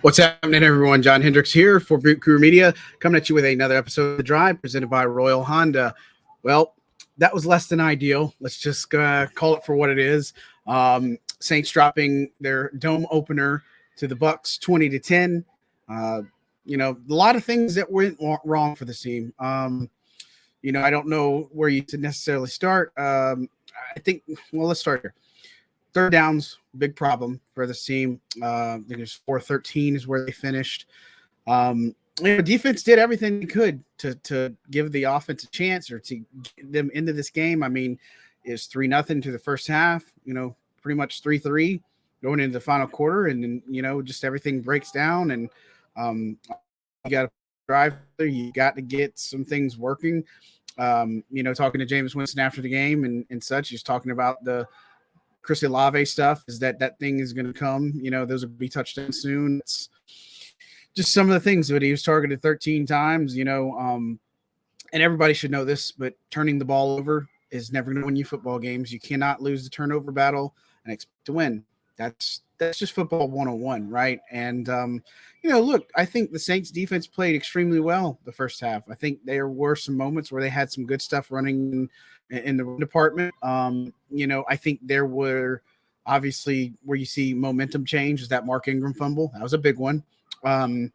What's happening, everyone? John Hendricks here for Boot Crew Media, coming at you with another episode of The Drive presented by Royal Honda. Well, that was less than ideal. Let's just call it for what it is. Saints dropping their dome opener to the Bucs 20-10. A lot of things that went wrong for the team. I don't know where you should necessarily start. Let's start here. Third downs, big problem for this team. I think it's 4-13 is where they finished. Defense did everything they could to give the offense a chance or to get them into this game. I mean, it's 3-0 to the first half, pretty much 3-3 going into the final quarter. And then, just everything breaks down and you got to drive there. You got to get some things working. Talking to Jameis Winston after the game and such, he's talking about the Chris Olave stuff is that thing is going to come. Those will be touchdowns soon. It's just some of the things that he was targeted 13 times, and everybody should know this, but turning the ball over is never going to win you football games. You cannot lose the turnover battle and expect to win. That's just football 101, right? And, look, I think the Saints defense played extremely well the first half. I think there were some moments where they had some good stuff running in the department. I think there were obviously where you see momentum change is that Mark Ingram fumble. That was a big one. Again,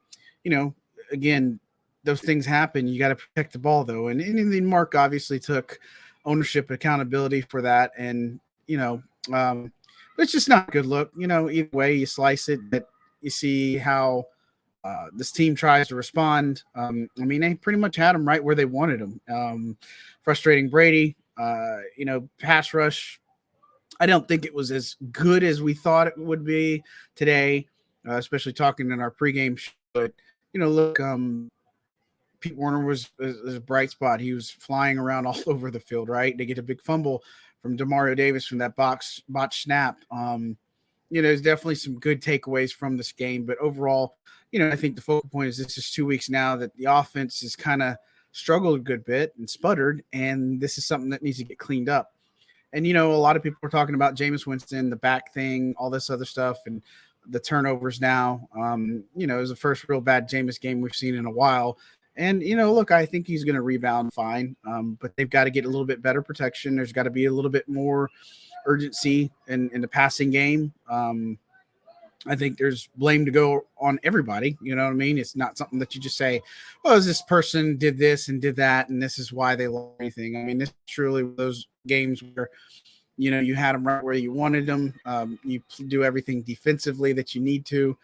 those things happen. You got to protect the ball though. And then Mark obviously took ownership and accountability for that. And, but it's just not a good look. Either way you slice it, but you see how this team tries to respond. They pretty much had them right where they wanted them. Frustrating Brady. Pass rush, I don't think it was as good as we thought it would be today, especially talking in our pregame show. But, Pete Werner was a bright spot. He was flying around all over the field, right? They get a big fumble from Demario Davis from that botch snap. There's definitely some good takeaways from this game. But overall, I think the focal point is this is 2 weeks now that the offense has kind of struggled a good bit and sputtered, and this is something that needs to get cleaned up. And, a lot of people are talking about Jameis Winston, the back thing, all this other stuff, and the turnovers now. It was the first real bad Jameis game we've seen in a while. And, look, I think he's going to rebound fine, but they've got to get a little bit better protection. There's got to be a little bit more urgency in the passing game. I think there's blame to go on everybody. You know what I mean? It's not something that you just say, well, this person did this and did that, and this is why they lost anything. I mean, this is truly those games where, you had them right where you wanted them. You do everything defensively that you need to.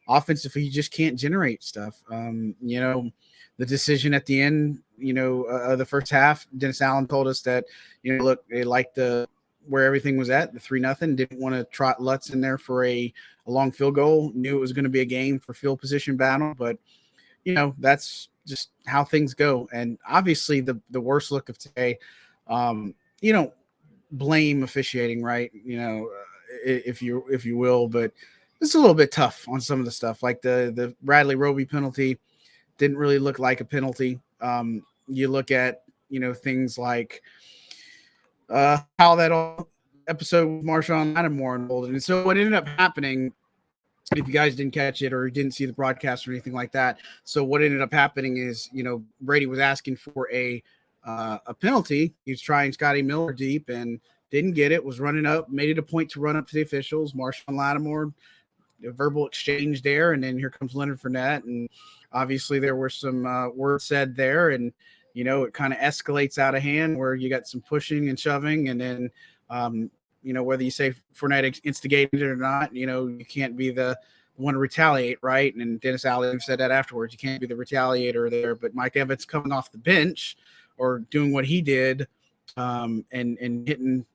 Offensively, you just can't generate stuff. The decision at the end, the first half, Dennis Allen told us that, look, they liked where everything was at, the 3-0, didn't want to trot Lutz in there for a long field goal, knew it was going to be a game for field position battle, but, that's just how things go. And obviously the worst look of today, you don't blame officiating, right? If you will, but it's a little bit tough on some of the stuff, like the Bradley Roby penalty didn't really look like a penalty. You look at, things like how that episode with Marshawn Lattimore unfolded. And so what ended up happening, if you guys didn't catch it or didn't see the broadcast or anything like that, so what ended up happening is, Brady was asking for a penalty. He was trying Scotty Miller deep and didn't get it, was running up, made it a point to run up to the officials. Marshawn Lattimore, a verbal exchange there, and then here comes Leonard Fournette. And obviously there were some words said there, and it kind of escalates out of hand where you got some pushing and shoving, and then whether you say Fournette instigated it or not, you can't be the one to retaliate, right? And Dennis Allen said that afterwards. You can't be the retaliator there. But Mike Evans coming off the bench or doing what he did, and hitting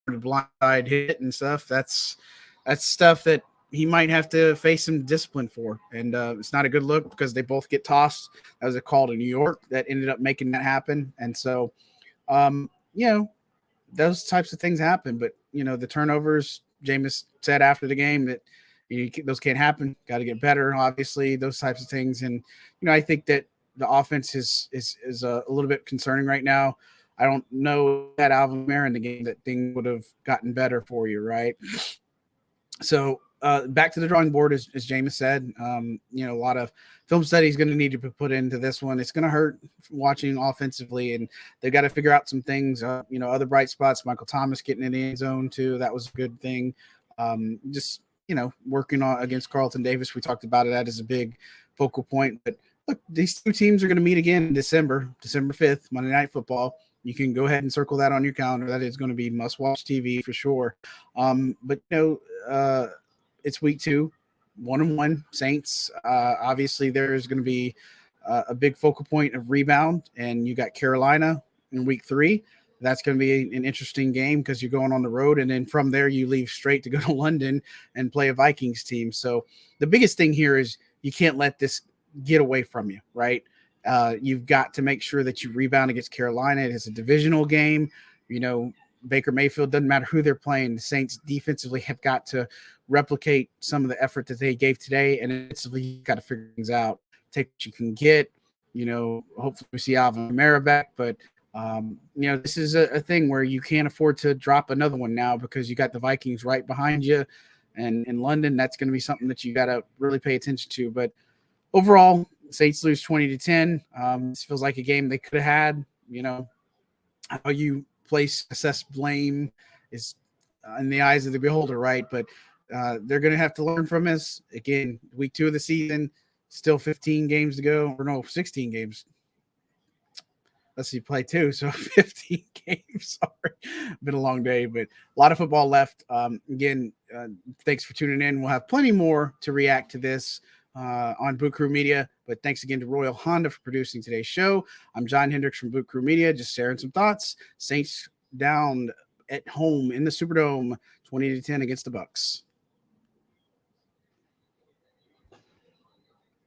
the blindside hit and stuff, that's stuff that he might have to face some discipline for. And it's not a good look because they both get tossed. That was a call to New York that ended up making that happen. And so, those types of things happen. But, the turnovers, Jameis said after the game that those can't happen. Got to get better, obviously, those types of things. And, I think that the offense is a little bit concerning right now. I don't know that Alvin Kamara in the game that thing would have gotten better for you, right? So back to the drawing board, as Jameis said. A lot of film study is going to need to be put into this one. It's going to hurt watching offensively, and they've got to figure out some things. Other bright spots. Michael Thomas getting in the end zone too. That was a good thing. Just working on against Carlton Davis. We talked about it. That is a big focal point. But look, these two teams are going to meet again in December 5th, Monday Night Football. You can go ahead and circle that on your calendar. That is going to be must-watch TV for sure. But it's week 2, 1-1 Saints. Obviously, there's going to be a big focal point of rebound, and you got Carolina in week 3. That's going to be an interesting game because you're going on the road, and then from there you leave straight to go to London and play a Vikings team. So the biggest thing here is you can't let this get away from you, right? You've got to make sure that you rebound against Carolina. It is a divisional game. Baker Mayfield, doesn't matter who they're playing. The Saints defensively have got to replicate some of the effort that they gave today, and offensively you've got to figure things out. Take what you can get. Hopefully we see Alvin Kamara back, but this is a thing where you can't afford to drop another one now because you got the Vikings right behind you, and in London, that's going to be something that you got to really pay attention to. But overall, Saints lose 20-10. This feels like a game they could have had. How you assess blame is in the eyes of the beholder, right? But they're going to have to learn from this. Again, week 2 of the season, still 15 games to go. Or no, 16 games. Let's see, play 2, so 15 games. Sorry, been a long day, but a lot of football left. Again, thanks for tuning in. We'll have plenty more to react to this on Boot Crew Media. But thanks again to Royal Honda for producing today's show. I'm John Hendricks from Boot Crew Media, just sharing some thoughts. Saints down at home in the Superdome, 20-10 against the Bucs.